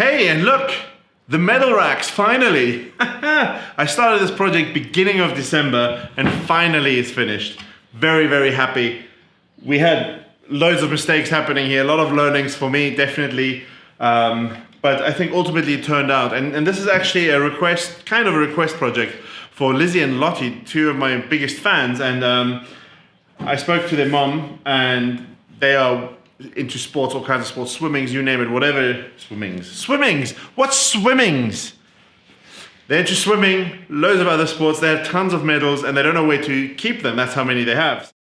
Hey, and look, the Medalracks, finally. I started this project beginning of December and finally it's finished. Very, very happy. We had loads of mistakes happening here, a lot of learnings for me, definitely. But I think ultimately it turned out, and this is actually a request, kind of a request project for Lizzie and Lottie, two of my biggest fans, and I spoke to their mom, and they are into sports, all kinds of sports, swimmings, you name it, whatever. Swimmings! What's swimmings? They're into swimming, loads of other sports, they have tons of medals, and they don't know where to keep them, that's how many they have.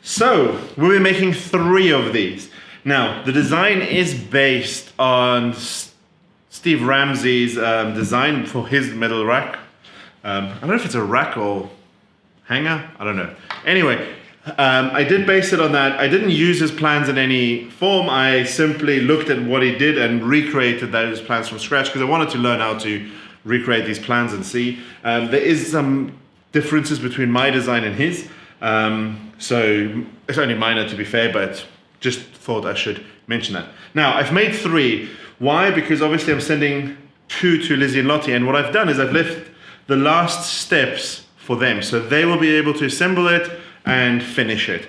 So, we'll be making 3 of these. Now, the design is based on Steve Ramsey's design for his Medalrack. I don't know if it's a rack or hanger, I don't know. Anyway, I did base it on that. I didn't use his plans in any form. I simply looked at what he did and recreated those plans from scratch because I wanted to learn how to recreate these plans and see. There is some differences between my design and his. So it's only minor to be fair, but just thought I should mention that. Now, I've made 3. Why? Because obviously I'm sending 2 to Lizzie and Lottie, and what I've done is I've left the last steps for them, so they will be able to assemble it and finish it.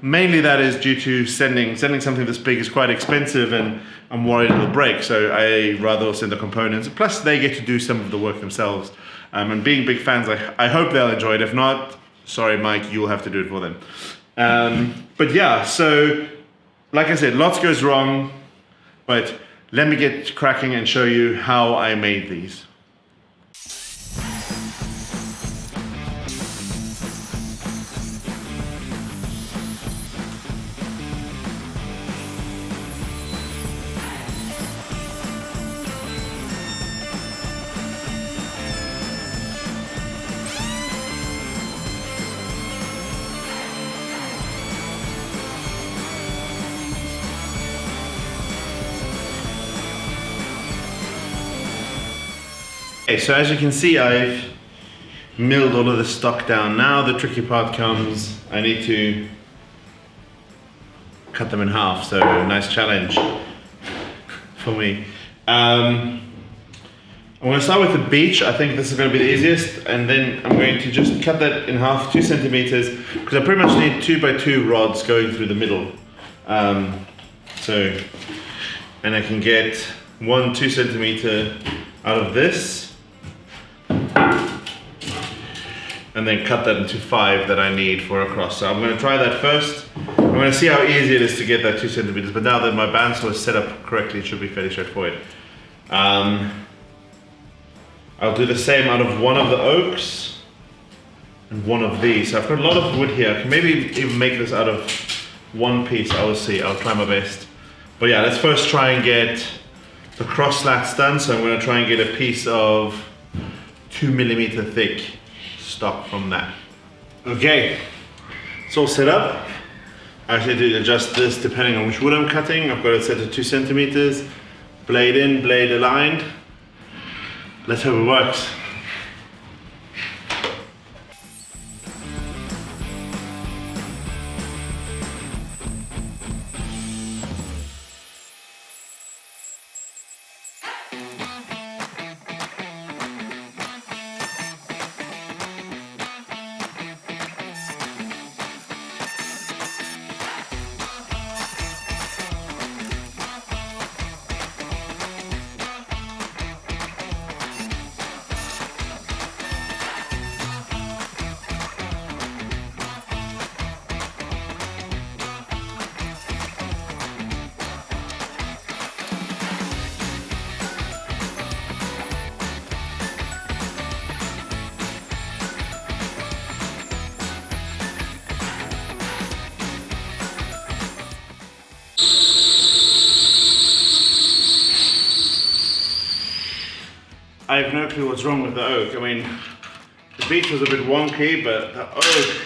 Mainly that is due to sending something this big is quite expensive, and I'm worried it'll break, so I rather send the components. Plus they get to do some of the work themselves. And being big fans, I hope they'll enjoy it. If not, sorry Mike, you'll have to do it for them. But yeah, so like I said, lots goes wrong, but let me get cracking and show you how I made these. Okay, so as you can see, I've milled all of the stock down. Now the tricky part comes, I need to cut them in half, so nice challenge for me. I'm going to start with the beach. I think this is going to be the easiest, and then I'm going to just cut that in half, 2 centimeters, because I pretty much need 2 by 2 rods going through the middle. And I can get 1 2 centimeter out of this, and then cut that into 5 that I need for across. So I'm going to try that first. I'm going to see how easy it is to get that 2 centimeters, but now that my bandsaw is set up correctly, it should be fairly straightforward. I'll do the same out of 1 of the oaks and 1 of these. So I've got a lot of wood here. I can maybe even make this out of 1 piece. I will see, I'll try my best. But yeah, let's first try and get the cross slats done. So I'm going to try and get a piece of 2 millimeter thick stock from that. Okay, it's all set up. I actually do adjust this depending on which wood I'm cutting. I've got it set to 2 centimeters, blade in, blade aligned. Let's hope it works. I have no clue what's wrong with the oak. I mean, the beech was a bit wonky, but the oak,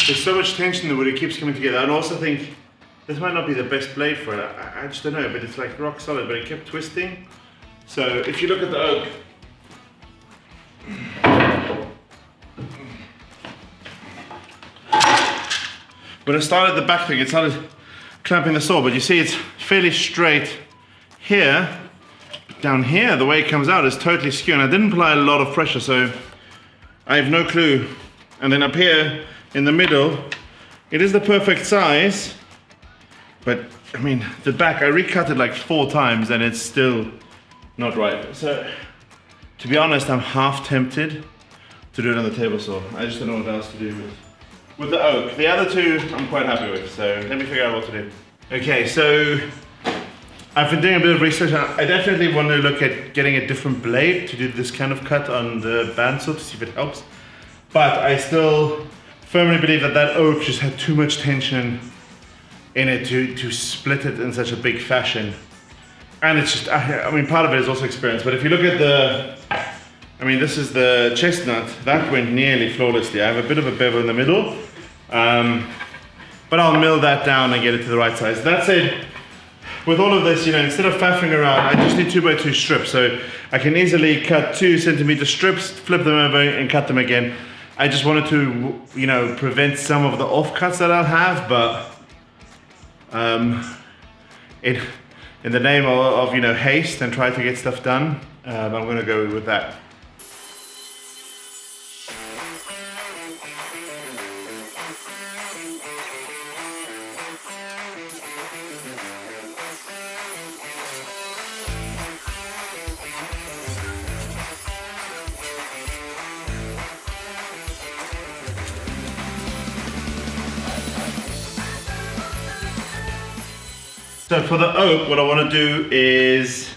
there's so much tension in the wood, it keeps coming together. And I also think this might not be the best blade for it. I just don't know, but it's like rock solid, but it kept twisting. So if you look at the oak, when I started the back thing, it started clamping the saw, but you see it's fairly straight here. Down here, the way it comes out is totally skew, and I didn't apply a lot of pressure, so I have no clue. And then up here in the middle, it is the perfect size, but I mean, the back, I recut it like 4 times and it's still not right. So, to be honest, I'm half tempted to do it on the table saw. I just don't know what else to do with the oak. The other two, I'm quite happy with, so let me figure out what to do. Okay, so I've been doing a bit of research. I definitely want to look at getting a different blade to do this kind of cut on the bandsaw to see if it helps. But I still firmly believe that that oak just had too much tension in it to split it in such a big fashion. And it's just, I mean, part of it is also experience, but if you look at I mean, this is the chestnut, that went nearly flawlessly. I have a bit of a bevel in the middle, but I'll mill that down and get it to the right size. That said, with all of this, you know, instead of faffing around, I just need 2x2 strips. So I can easily cut 2cm strips, flip them over and cut them again. I just wanted to, you know, prevent some of the offcuts that I'll have, but in the name of you know, haste and try to get stuff done, I'm gonna go with that. So for the oak, what I want to do is,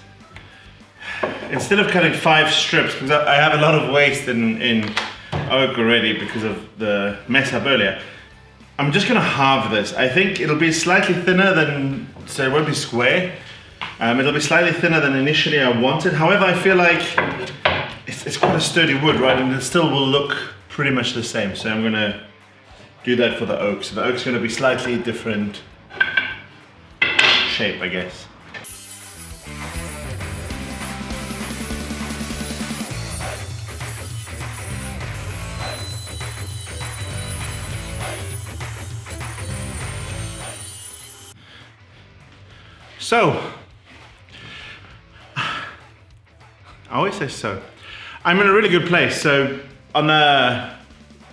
instead of cutting 5 strips, because I have a lot of waste in oak already because of the mess up earlier, I'm just going to halve this. I think it'll be slightly thinner than, so it won't be square. It'll be slightly thinner than initially I wanted. However, I feel like it's quite a sturdy wood, right? And it still will look pretty much the same. So I'm going to do that for the oak. So the oak's going to be slightly different shape, I guess. So, I always say so. I'm in a really good place. So on the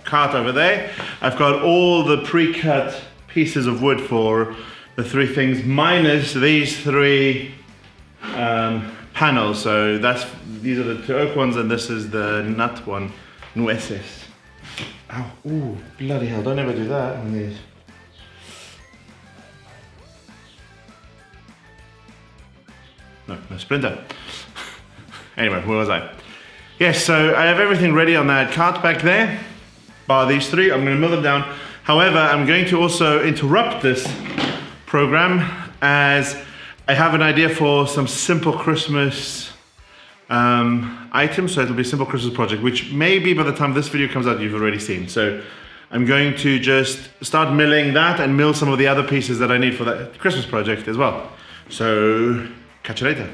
cart over there, I've got all the pre-cut pieces of wood for the 3 things, minus these 3 panels. So these are the 2 oak ones, and this is the nut one, nueces. Ow, ooh, bloody hell, don't ever do that on these. No splinter. Anyway, where was I? Yes, so I have everything ready on that cart back there, bar these 3, I'm gonna mill them down. However, I'm going to also interrupt this program as I have an idea for some simple Christmas items. So it'll be a simple Christmas project, which maybe by the time this video comes out, you've already seen. So I'm going to just start milling that and mill some of the other pieces that I need for that Christmas project as well. So catch you later.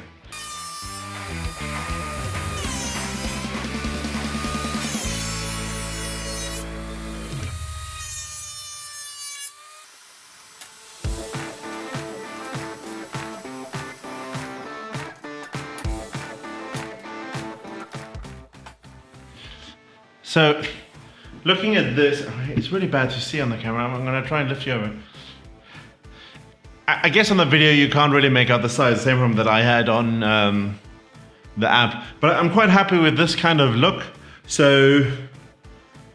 So, looking at this, it's really bad to see on the camera. I'm going to try and lift you over. I guess on the video you can't really make out the size, the same room that I had on the app. But I'm quite happy with this kind of look. So,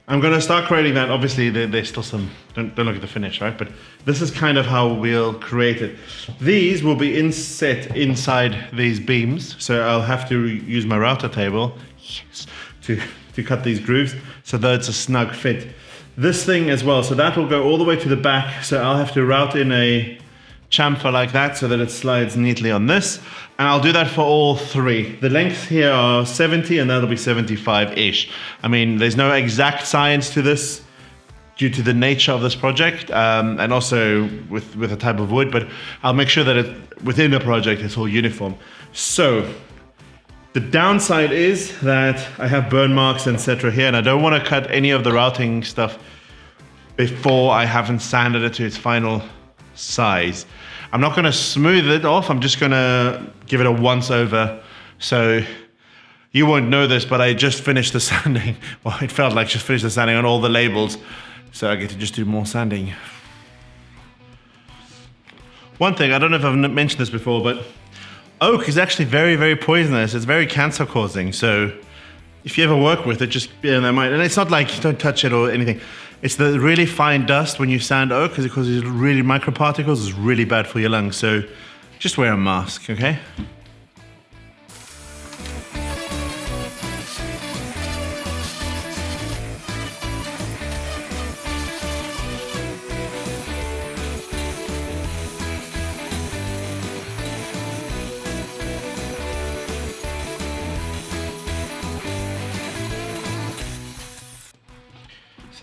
I'm going to start creating that. Obviously, there's still some, don't look at the finish, right? But this is kind of how we'll create it. These will be inset inside these beams. So I'll have to use my router table to cut these grooves so that it's a snug fit. This thing as well, so that will go all the way to the back. So I'll have to route in a chamfer like that so that it slides neatly on this. And I'll do that for all 3. The lengths here are 70 and that'll be 75-ish. I mean, there's no exact science to this due to the nature of this project and also with the type of wood, but I'll make sure that within the project it's all uniform. So, the downside is that I have burn marks, etc. here, and I don't want to cut any of the routing stuff before I haven't sanded it to its final size. I'm not going to smooth it off, I'm just going to give it a once over. So you won't know this, but I just finished the sanding. Well, it felt like just finished the sanding on all the labels. So I get to just do more sanding. One thing, I don't know if I've mentioned this before, but oak is actually very, very poisonous. It's very cancer causing. So if you ever work with it, just bear that in mind. And it's not like don't touch it or anything. It's the really fine dust when you sand oak because it causes really microparticles. It's really bad for your lungs. So just wear a mask, okay?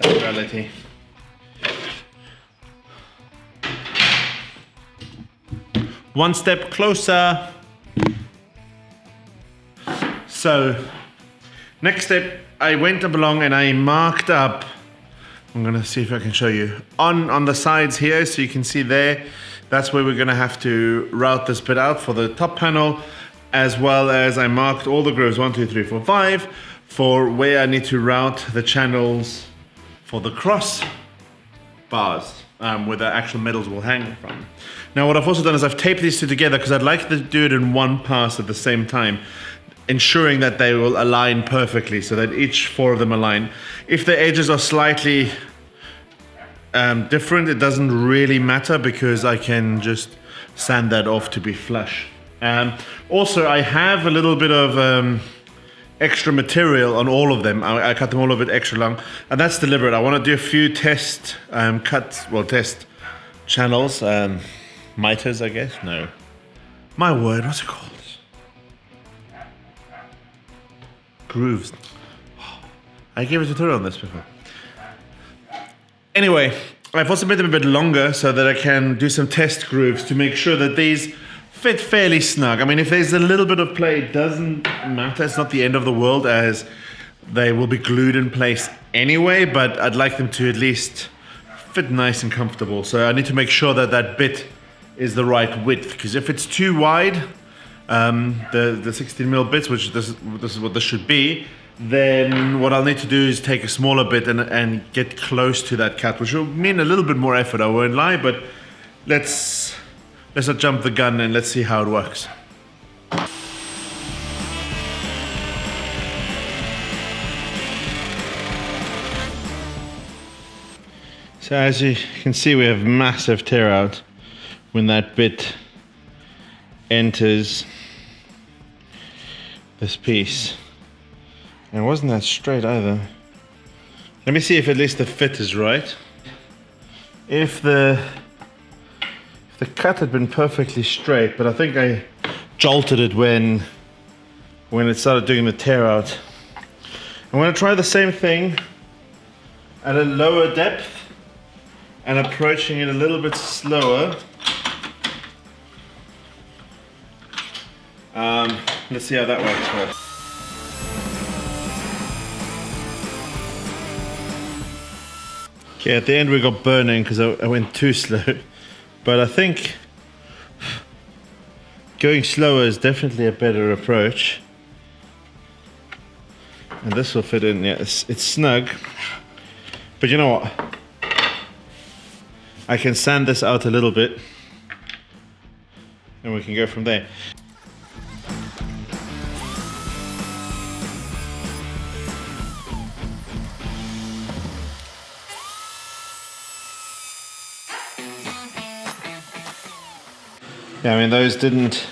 Reality. One step closer. So, next step, I went up along and I marked up. I'm gonna see if I can show you on the sides here, so you can see there. That's where we're gonna have to route this bit out for the top panel, as well as I marked all the grooves 1, 2, 3, 4, 5 for where I need to route the channels for the cross bars, where the actual medals will hang from. Now what I've also done is I've taped these two together because I'd like to do it in one pass at the same time, ensuring that they will align perfectly so that each 4 of them align. If the edges are slightly different, it doesn't really matter because I can just sand that off to be flush. Also, I have a little bit of extra material on all of them. I cut them all a bit extra long, and that's deliberate. I want to do a few test test channels, miters, I guess. No, my word, what's it called? Grooves. I gave a tutorial on this before. Anyway, I've also made them a bit longer so that I can do some test grooves to make sure that these fit fairly snug. I mean, if there's a little bit of play, it doesn't matter. It's not the end of the world as they will be glued in place anyway, but I'd like them to at least fit nice and comfortable. So I need to make sure that that bit is the right width, because if it's too wide, the 16mm bits, which this is what this should be, then what I'll need to do is take a smaller bit and get close to that cut, which will mean a little bit more effort, I won't lie, but let's not jump the gun and let's see how it works. So as you can see, we have massive tear out when that bit enters this piece. And it wasn't that straight either. Let me see if at least the fit is right. If the cut had been perfectly straight, but I think I jolted it when it started doing the tear out. I'm going to try the same thing at a lower depth and approaching it a little bit slower. Let's see how that works first. Okay, at the end we got burning because I went too slow. But I think going slower is definitely a better approach. And this will fit in, yeah, it's snug. But you know what? I can sand this out a little bit and we can go from there. Yeah, I mean, those didn't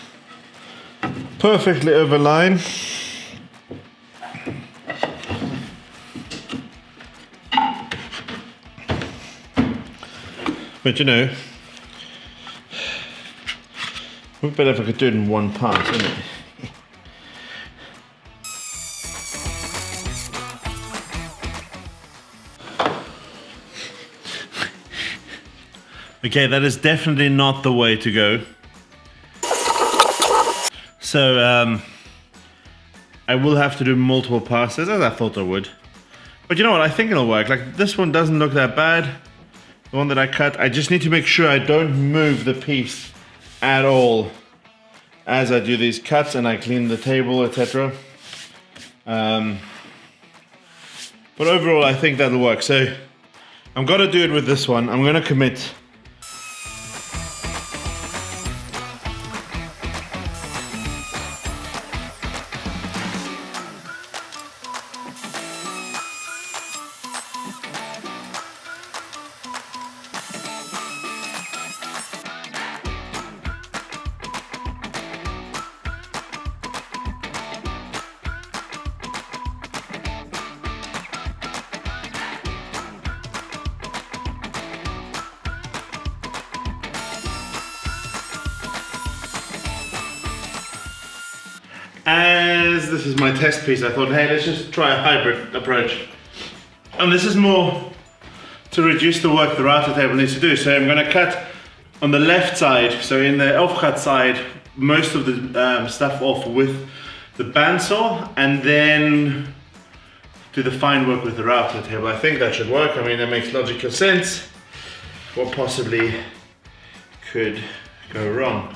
perfectly overline. But you know, it would be better if I could do it in one pass, wouldn't it? Okay, that is definitely not the way to go. So I will have to do multiple passes, as I thought I would. But you know what, I think it'll work. Like, this one doesn't look that bad. the one that I cut, I just need to make sure I don't move the piece at all as I do these cuts and I clean the table, etc. But overall, I think that'll work. So I'm gonna do it with this one. I'm gonna commit. As this is my test piece, I thought, hey, let's just try a hybrid approach. And this is more to reduce the work the router table needs to do. So I'm going to cut on the left side, so in the off-cut side, most of the stuff off with the bandsaw, and then do the fine work with the router table. I think that should work. I mean, that makes logical sense. What possibly could go wrong?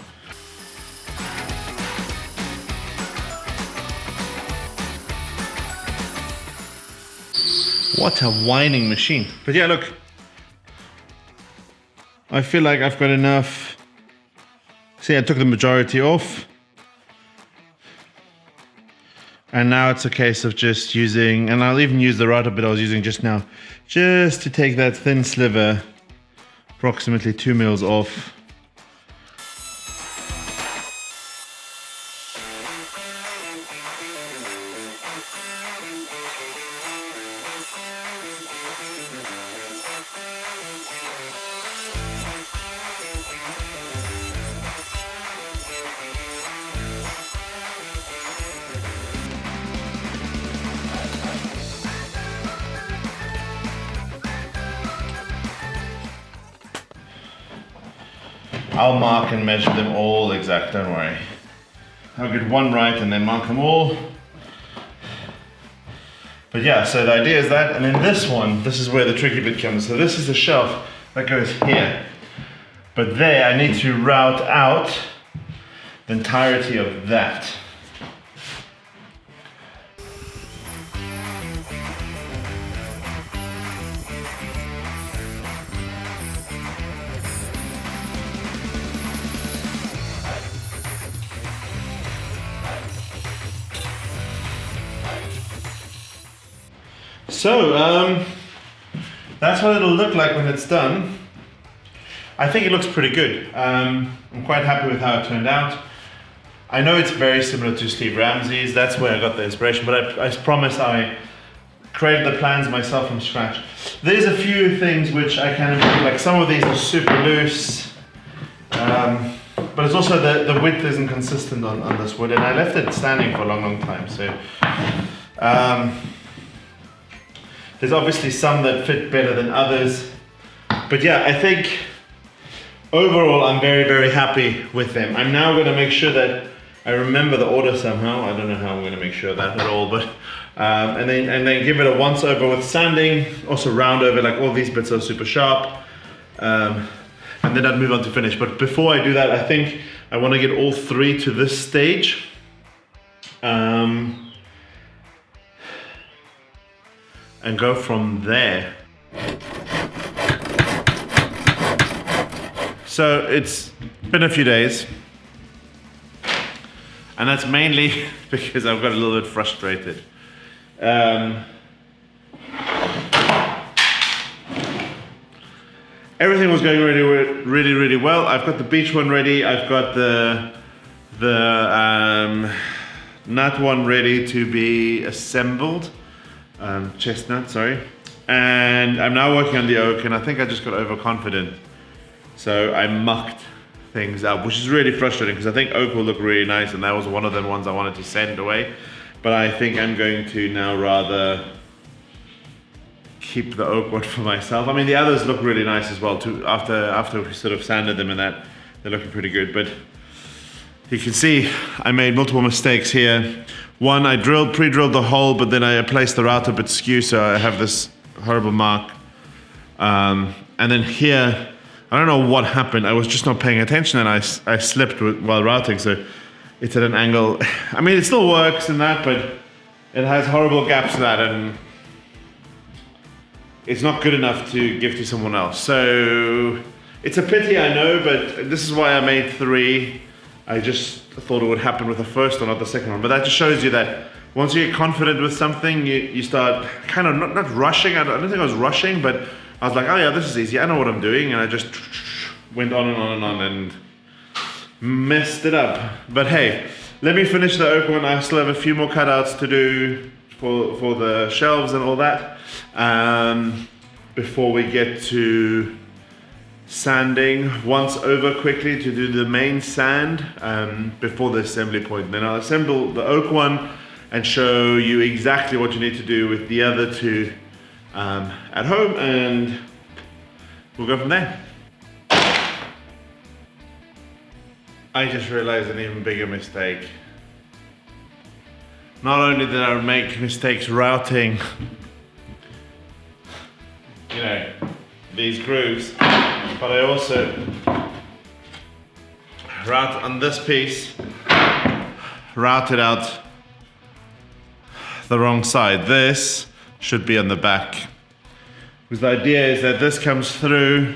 What a whining machine. But yeah, look. I feel like I've got enough. See, I took the majority off. And now it's a case of just using, and I'll even use the router bit I was using just now, just to take that thin sliver, approximately 2 mils off. I'll mark and measure them all exact, don't worry. I'll get one right and then mark them all. But yeah, so the idea is that, and then this one, this is where the tricky bit comes. So this is the shelf that goes here. But there I need to route out the entirety of that. So, that's what it'll look like when it's done. I think it looks pretty good. I'm quite happy with how it turned out. I know it's very similar to Steve Ramsey's, that's where I got the inspiration, but I promise I created the plans myself from scratch. There's a few things which I can improve, like some of these are super loose, but it's also the width isn't consistent on this wood, and I left it standing for a long time, so. There's obviously some that fit better than others. But yeah, I think overall I'm very, very happy with them. I'm now gonna make sure that I remember the order somehow. I don't know how I'm gonna make sure of that at all, but and then give it a once over with sanding, also round over, like all these bits are super sharp. And then I'd move on to finish. But before I do that, I think I wanna get all three to this stage. And go from there. So it's been a few days, and that's mainly because I've got a little bit frustrated. Everything was going really well. I've got the beach one ready. I've got the nut one ready to be assembled. Chestnut, sorry. And I'm now working on the oak, and I think I just got overconfident. So I mucked things up, which is really frustrating because I think oak will look really nice, and that was one of the ones I wanted to send away. But I think I'm going to now rather keep the oak one for myself. I mean, the others look really nice as well too. After we sort of sanded them and that, they're looking pretty good. But you can see I made multiple mistakes here. One, I pre-drilled the hole, but then I placed the router a bit skew, so I have this horrible mark. And then here, I don't know what happened. I was just not paying attention and I slipped while routing. So it's at an angle. I mean, it still works in that, but it has horrible gaps in that, and it's not good enough to give to someone else. So it's a pity, I know, but this is why I made 3. I just thought it would happen with the first one, not the second one. But that just shows you that once you get confident with something, you start kind of not rushing. I don't think I was rushing, but I was like, oh yeah, this is easy. I know what I'm doing. And I just went on and on and on and messed it up. But hey, let me finish the oak one. I still have a few more cutouts to do for the shelves and all that. Before we get to sanding once over quickly to do the main sand before the assembly point. Then I'll assemble the oak one and show you exactly what you need to do with the other 2 at home, and we'll go from there. I just realized an even bigger mistake. Not only did I make mistakes routing, you know, these grooves, but I also route on this piece, routed out the wrong side. This should be on the back. Because the idea is that this comes through,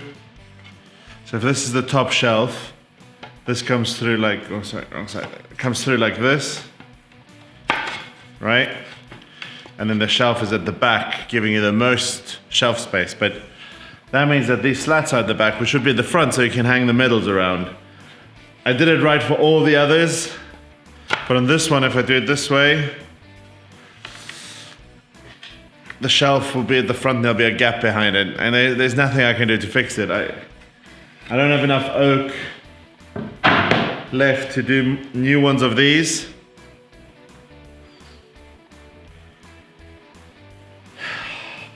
so if this is the top shelf, this comes through like, oh sorry, wrong side. It comes through like this, right? And then the shelf is at the back, giving you the most shelf space. But that means that these slats are at the back, which should be at the front, so you can hang the medals around. I did it right for all the others, but on this one, if I do it this way, the shelf will be at the front, there'll be a gap behind it, and there's nothing I can do to fix it. I don't have enough oak left to do new ones of these.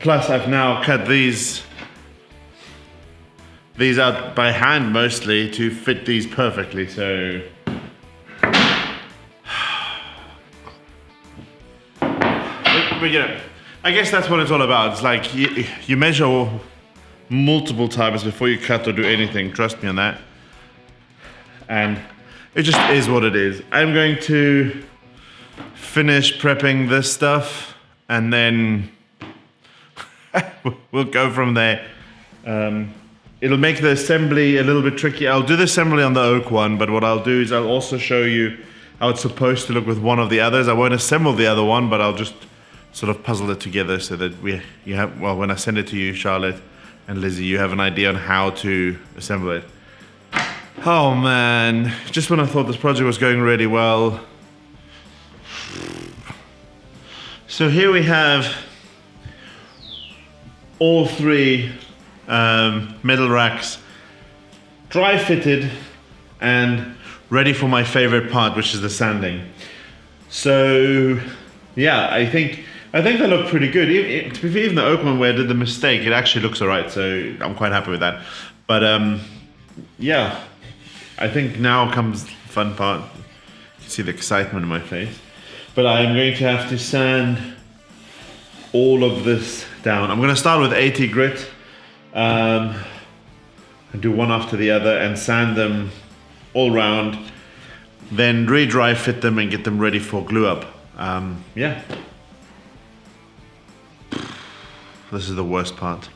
Plus I've now cut these out by hand mostly to fit these perfectly, so but you know, I guess that's what it's all about. It's like you measure multiple times before you cut or do anything, trust me on that. And it just is what it is. I'm going to finish prepping this stuff and then we'll go from there. It'll make the assembly a little bit tricky. I'll do the assembly on the oak one, but what I'll do is I'll also show you how it's supposed to look with one of the others. I won't assemble the other one, but I'll just sort of puzzle it together so that you have, well, when I send it to you, Charlotte and Lizzie, you have an idea on how to assemble it. Oh man, just when I thought this project was going really well. So here we have all 3 Medalracks dry fitted and ready for my favorite part, which is the sanding. So yeah, I think they look pretty good. Even the oak one where I did the mistake, it actually looks alright, so I'm quite happy with that. But yeah, I think now comes the fun part. You can see the excitement in my face. But I'm going to have to sand all of this down. I'm going to start with 80 grit and do one after the other and sand them all round, then re-dry fit them and get them ready for glue up. Yeah. This is the worst part.